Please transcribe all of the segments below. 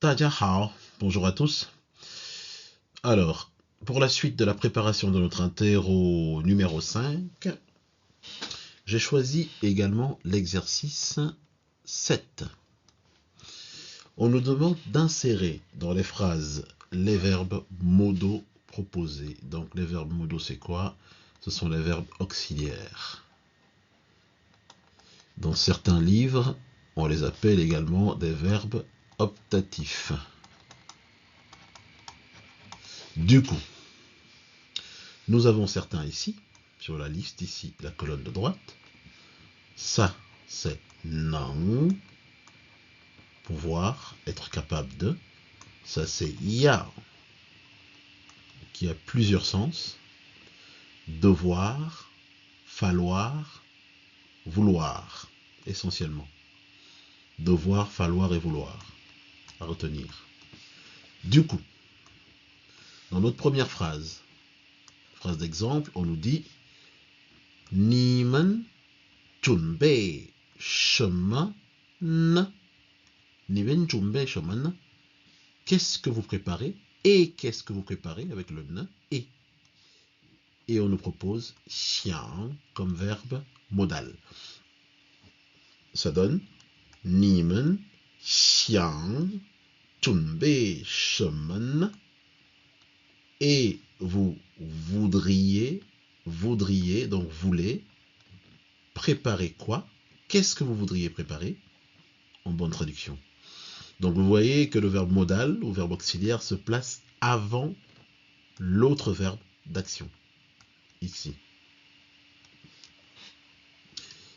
Hao, bonjour à tous. Alors, pour la suite de la préparation de notre interro numéro 5, j'ai choisi également l'exercice 7. On nous demande d'insérer dans les phrases les verbes modaux proposés. Donc les verbes modaux, c'est quoi? Ce sont les verbes auxiliaires. Dans certains livres, on les appelle également des verbes optatifs. Du coup, nous avons certains ici, sur la liste, ici, la colonne de droite. Ça, c'est non, pouvoir, être capable de. Ça, c'est ya, qui a plusieurs sens. Devoir, falloir, vouloir, essentiellement. Devoir, falloir et vouloir, à retenir. Du coup, dans notre première phrase d'exemple, on nous dit Nimen junbei shema ne. Nimen junbei shema ne. Qu'est-ce que vous préparez? Et qu'est-ce que vous préparez avec le ne et? Et on nous propose xiang comme verbe modal. Ça donne Nimen xiang junbei shemen. Et vous voudriez, donc voulez, préparer quoi? Qu'est-ce que vous voudriez préparer? En bonne traduction. Donc vous voyez que le verbe modal ou verbe auxiliaire se place avant l'autre verbe d'action. Ici.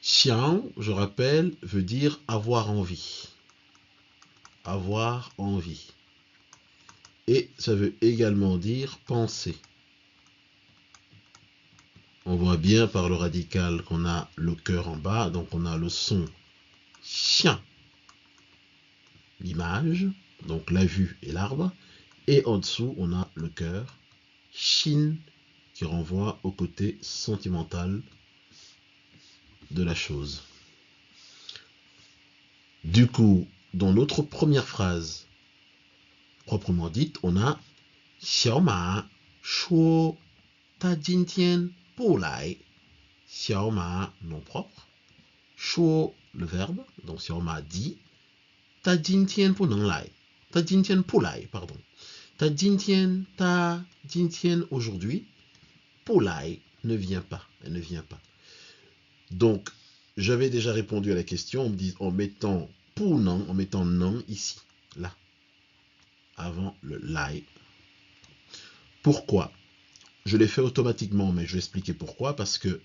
Xiang, je rappelle, veut dire avoir envie. Avoir envie. Et ça veut également dire penser. On voit bien par le radical qu'on a le cœur en bas, donc on a le son chien, l'image, donc la vue et l'arbre, et en dessous on a le cœur, shin, qui renvoie au côté sentimental de la chose. Du coup, dans notre première phrase, proprement dite, on a Xiaoma shuo ta jintian bu lai. Xiaoma, nom propre. Shuo, le verbe. Donc Xiaoma dit. Ta jintian bu neng lai. Ta jintian bu lai, pardon. Ta jintian aujourd'hui. Bu lai ne vient pas. Elle ne vient pas. Donc, j'avais déjà répondu à la question en mettant pour non, en mettant non ici, là, avant le lai. Pourquoi? Je l'ai fait automatiquement, mais je vais expliquer pourquoi. Parce que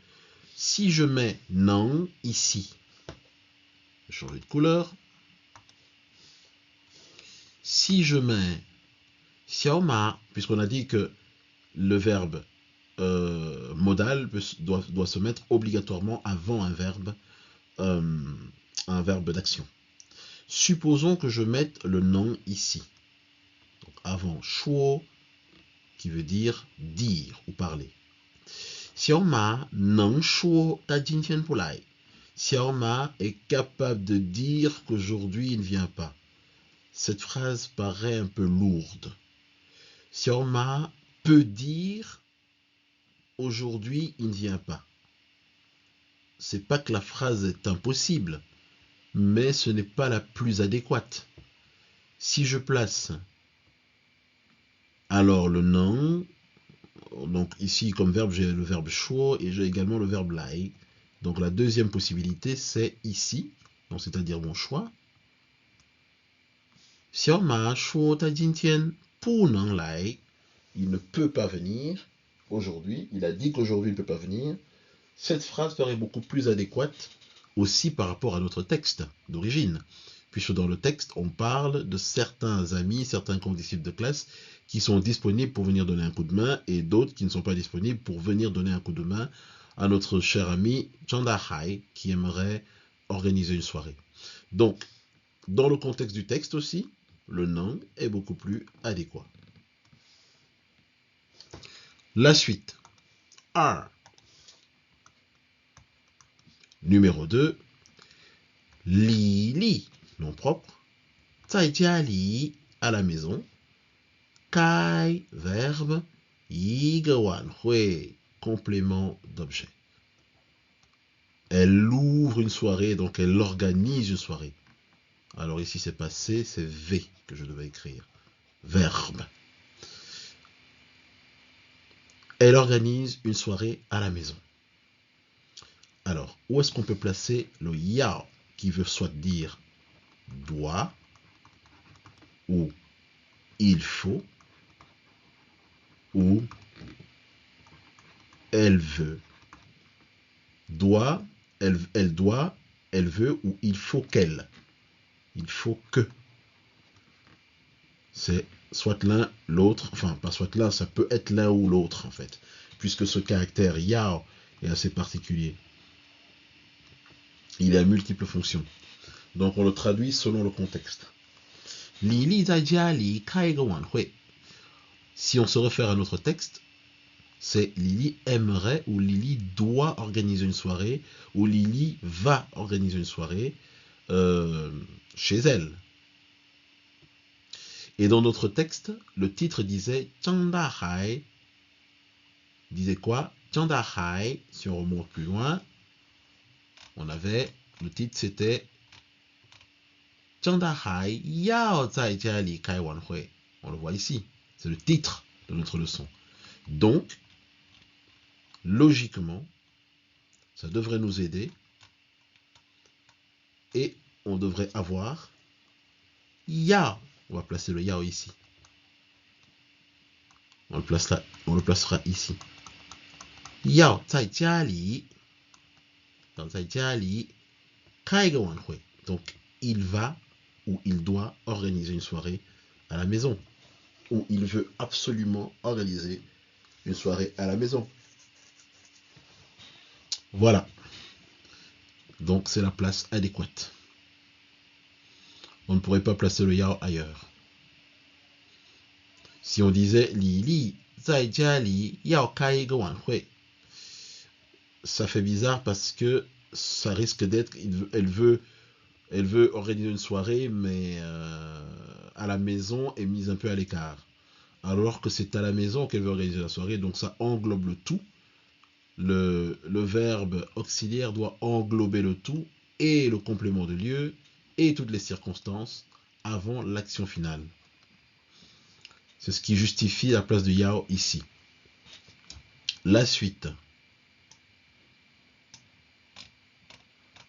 si je mets non ici, je vais changer de couleur. Si je mets xiaoma, puisqu'on a dit que le verbe modal doit se mettre obligatoirement avant un verbe d'action. Supposons que je mette le non ici. Donc avant shuo, qui veut dire dire ou parler. Xiaoma neng shuo ta jintian bu lai. Xiaoma est capable de dire qu'aujourd'hui il ne vient pas. Cette phrase paraît un peu lourde. Xiaoma peut dire aujourd'hui il ne vient pas. C'est pas que la phrase est impossible, mais ce n'est pas la plus adéquate. Si je place alors le non, donc ici comme verbe j'ai le verbe shuo et j'ai également le verbe lai. Donc la deuxième possibilité c'est ici, donc c'est-à-dire mon choix. Xiaoma shuo ta jintian bu neng lai. Il ne peut pas venir aujourd'hui. Il a dit qu'aujourd'hui il ne peut pas venir. Cette phrase paraît beaucoup plus adéquate aussi par rapport à notre texte d'origine, puisque dans le texte, on parle de certains amis, certains condisciples de classe qui sont disponibles pour venir donner un coup de main et d'autres qui ne sont pas disponibles pour venir donner un coup de main à notre cher ami Chanda Hai qui aimerait organiser une soirée. Donc, dans le contexte du texte aussi, le non est beaucoup plus adéquat. La suite. R. Numéro 2. Li li, nom propre. 在家里 à la maison. Kai, verbe. 一个晚会, complément d'objet. Elle ouvre une soirée, donc elle organise une soirée. Alors ici c'est passé, c'est V que je devais écrire. Verbe. Elle organise une soirée à la maison. Alors, où est-ce qu'on peut placer le yao qui veut soit dire doit ou il faut ou elle veut. Doit, elle doit, elle veut ou il faut qu'elle. Il faut que. C'est soit l'un, l'autre, enfin pas soit l'un, ça peut être l'un ou l'autre en fait, puisque ce caractère yao est assez particulier. Il est à multiples fonctions. Donc on le traduit selon le contexte. Lili zai jia li kai ge wan hui. Si on se réfère à notre texte, c'est Lily aimerait ou Lily doit organiser une soirée ou Lily va organiser une soirée chez elle. Et dans notre texte, le titre disait Chanda Hai. Disait quoi? Chanda Hai, si on remonte plus loin, on avait, le titre c'était Chanda Hai Yao Zai Jia Li Kai Wan Hui. On le voit ici, c'est le titre de notre leçon. Donc, logiquement, ça devrait nous aider et on devrait avoir Yao. On va placer le Yao ici. On le placera ici. Yao zai jia li. Yao zai jia li. Kai ge wan hui. Donc, il va ou il doit organiser une soirée à la maison. Ou il veut absolument organiser une soirée à la maison. Voilà. Donc, c'est la place adéquate. On ne pourrait pas placer le Yao ailleurs. Si on disait Li Li zai jia li yao kai ge wan hui, ça fait bizarre parce que ça risque d'être, elle veut organiser une soirée, mais à la maison est mise un peu à l'écart. Alors que c'est à la maison qu'elle veut organiser la soirée, donc ça englobe le tout. Le verbe auxiliaire doit englober le tout et le complément de lieu et toutes les circonstances avant l'action finale. C'est ce qui justifie la place de Yao ici. La suite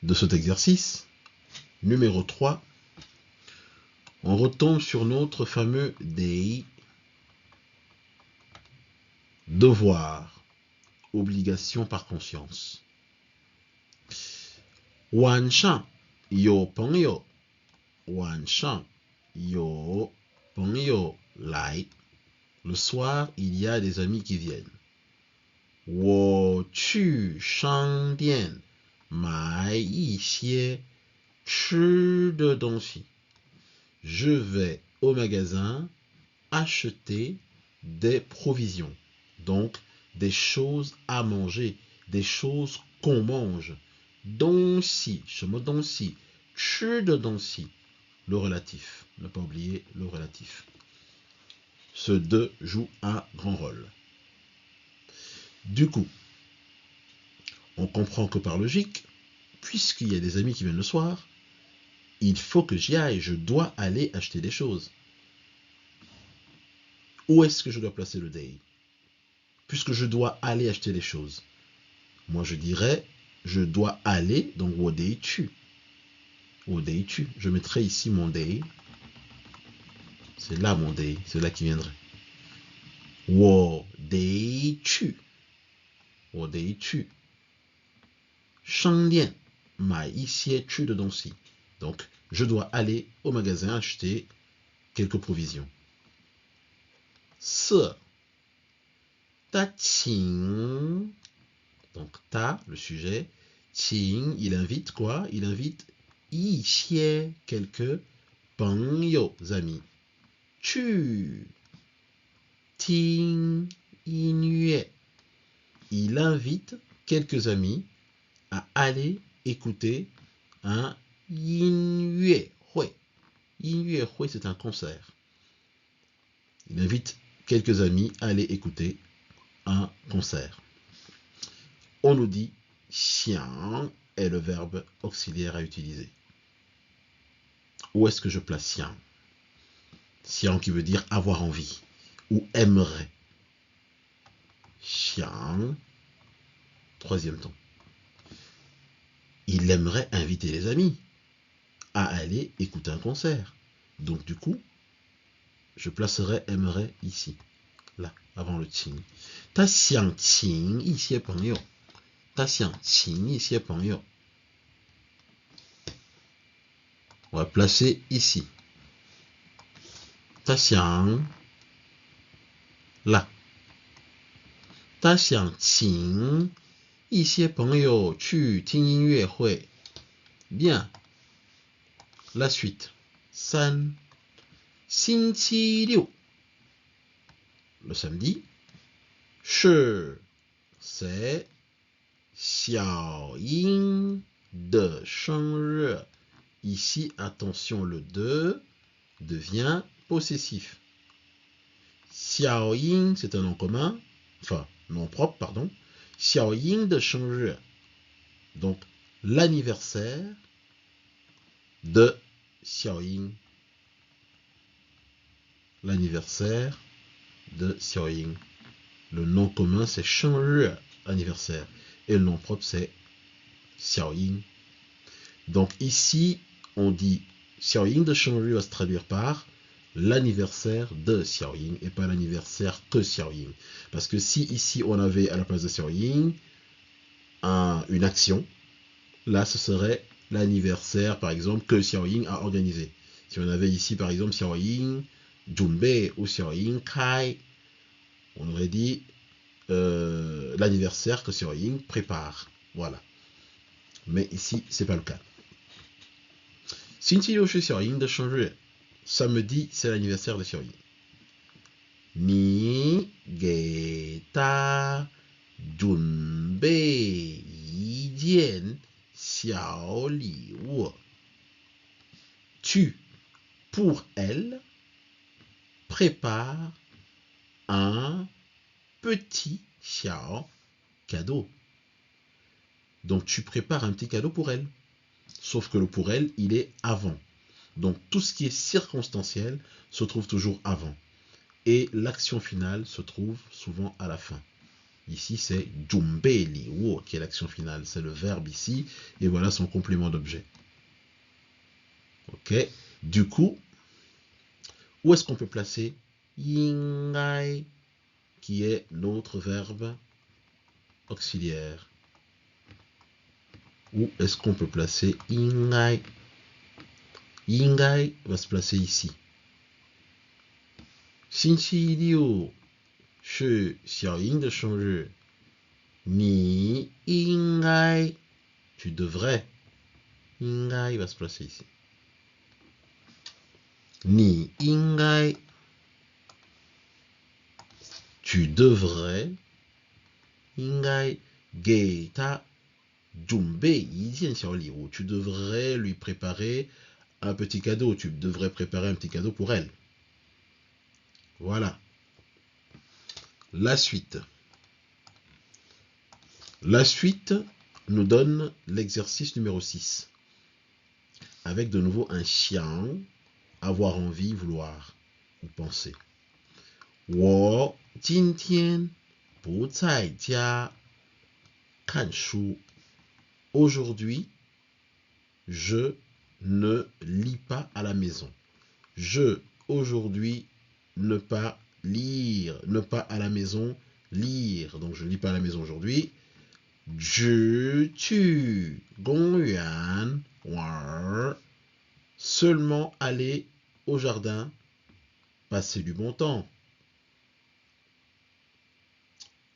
de cet exercice, numéro 3, on retombe sur notre fameux dei, devoir, obligation par conscience. 晚上有朋友，晚上有朋友来。Le soir, il y a des amis qui viennent. 我去商店买一些吃的东西。Je vais au magasin acheter des provisions. Donc, des choses à manger, des choses qu'on mange. 东西，什么东西？吃的东西。Le relatif. Ne pas oublier le relatif. Ce de joue un grand rôle. Du coup, on comprend que par logique, puisqu'il y a des amis qui viennent le soir, il faut que j'y aille, je dois aller acheter des choses. Où est-ce que je dois placer le dei? Puisque je dois aller acheter des choses. Moi je dirais, je dois aller, donc wo dei tu. Wo dei tu. Je mettrai ici mon dei. C'est là mon dei, c'est là qui viendrait. Wo dei tu. Wo dei tu. 商店买一些吃的东西. Donc, je dois aller au magasin acheter quelques provisions. 色 ta qing. Donc, ta, le sujet. Qing, il invite quoi? Il invite 一些 quelques 朋友 amis. 去 听音乐. Il invite quelques amis à aller écouter un 音乐会. 音乐会, c'est un concert. Il invite quelques amis à aller écouter un concert. On nous dit xiang est le verbe auxiliaire à utiliser. Où est-ce que je place xiang? Xiang qui veut dire avoir envie ou aimerait. Xiang, troisième temps. Il aimerait inviter les amis à aller écouter un concert. Donc du coup, je placerai aimerait ici, là, avant le qing. Ta xiang qing一些朋友. Ta xiang qing 一些朋友. On va placer ici. Ta xiang, là. Ta xiang qing 一些朋友去听音乐会. Bien. La suite. 3. 星期六. Le samedi. 是 c'est 小英的生日. Ici, attention, le de devient possessif. Xiao Ying, c'est un nom commun, enfin, nom propre, pardon. Xiao Ying de 生日. Donc, l'anniversaire de Xiao Ying. L'anniversaire de Xiao Ying. Le nom commun, c'est 生日, anniversaire. Et le nom propre, c'est Xiao Ying. Donc, ici, on dit Xiao Ying de 生日 va se traduire par l'anniversaire de Xiao Ying et pas l'anniversaire que Xiao Ying. Parce que si ici on avait à la place de Xiao Ying une action, là ce serait l'anniversaire par exemple que Xiao Ying a organisé. Si on avait ici par exemple Xiao Ying Junbei ou Xiao Ying Kai, on aurait dit l'anniversaire que Xiao Ying prépare. Voilà. Mais ici, c'est pas le cas. 星期六是小英的生日. Samedi, c'est l'anniversaire de Xiao Ying. 你给他准备一件小礼物. Tu, pour elle, prépare un petit xiao cadeau. Donc tu prépares un petit cadeau pour elle. Sauf que le pour elle, il est avant. Donc tout ce qui est circonstanciel se trouve toujours avant. Et l'action finale se trouve souvent à la fin. Ici, c'est Jumbe Liwo qui est l'action finale. C'est le verbe ici. Et voilà son complément d'objet. Ok. Du coup, où est-ce qu'on peut placer Yingai, qui est notre verbe auxiliaire? Où est-ce qu'on peut placer Yingai? Yingai va se placer ici. 星期六是小英的生日. 你应该 tu devrais. 应该 va se placer ici. 你应该 tu devrais. 应该给他准备一件小礼物. Tu devrais lui préparer un petit cadeau. Tu devrais préparer un petit cadeau pour elle. Voilà. La suite. La suite nous donne l'exercice numéro 6. Avec de nouveau un xiang, avoir envie, vouloir ou penser. 我今天不在家看书. Aujourd'hui, je ne lis pas à la maison. Je, aujourd'hui, ne pas lire. Ne pas à la maison, lire. Donc, je ne lis pas à la maison aujourd'hui. 只去公园玩. Seulement aller au jardin, passer du bon temps.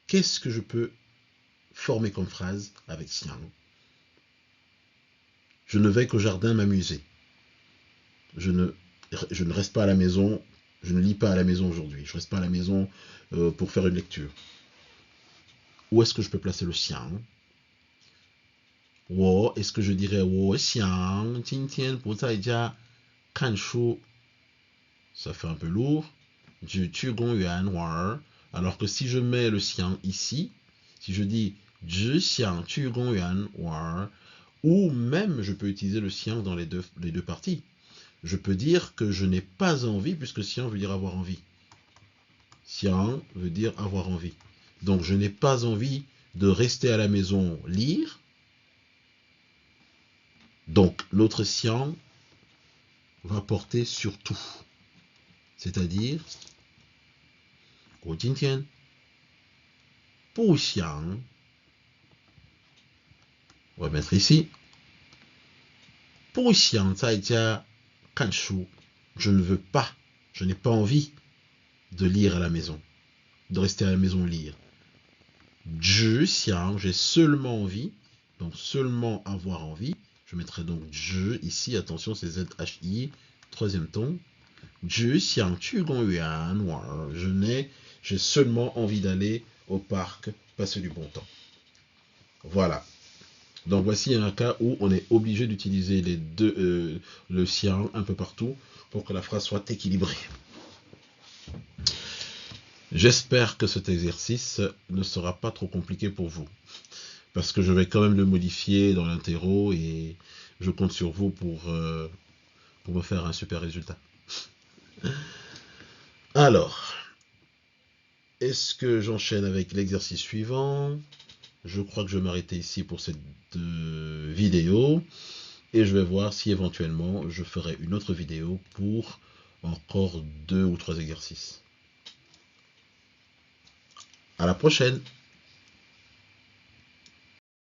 Qu'est-ce que je peux former comme phrase avec xiang? Je ne vais qu'au jardin m'amuser. Je ne reste pas à la maison. Je ne lis pas à la maison aujourd'hui. Je ne reste pas à la maison pour faire une lecture. Où est-ce que je peux placer le xiang? Est-ce que je dirais 我想今天不在家看书? Ça fait un peu lourd. tu gong yuan war. Alors que si je mets le xiang ici, si je dis zhi xiang tu gong yuan war, ou même je peux utiliser le xiang dans les deux parties. Je peux dire que je n'ai pas envie, puisque xiang veut dire avoir envie. Xiang veut dire avoir envie. Donc je n'ai pas envie de rester à la maison lire. Donc l'autre xiang va porter sur tout. C'est-à-dire, 我今天不想, on va mettre ici, 不想在家看书. Je ne veux pas, je n'ai pas envie de lire à la maison, de rester à la maison lire. 只想, j'ai seulement envie, donc seulement avoir envie. Je mettrai donc je ici, attention, c'est ZHI, troisième ton. 只想去公园玩. J'ai seulement envie d'aller au parc, passer du bon temps. Voilà. Donc voici un cas où on est obligé d'utiliser les deux, le xiang un peu partout pour que la phrase soit équilibrée. J'espère que cet exercice ne sera pas trop compliqué pour vous, parce que je vais quand même le modifier dans l'interro et je compte sur vous pour me faire un super résultat. Alors, est-ce que j'enchaîne avec l'exercice suivant? Je crois que je vais m'arrêter ici pour cette vidéo et je vais voir si éventuellement je ferai une autre vidéo pour encore 2 ou 3 exercices. À la prochaine!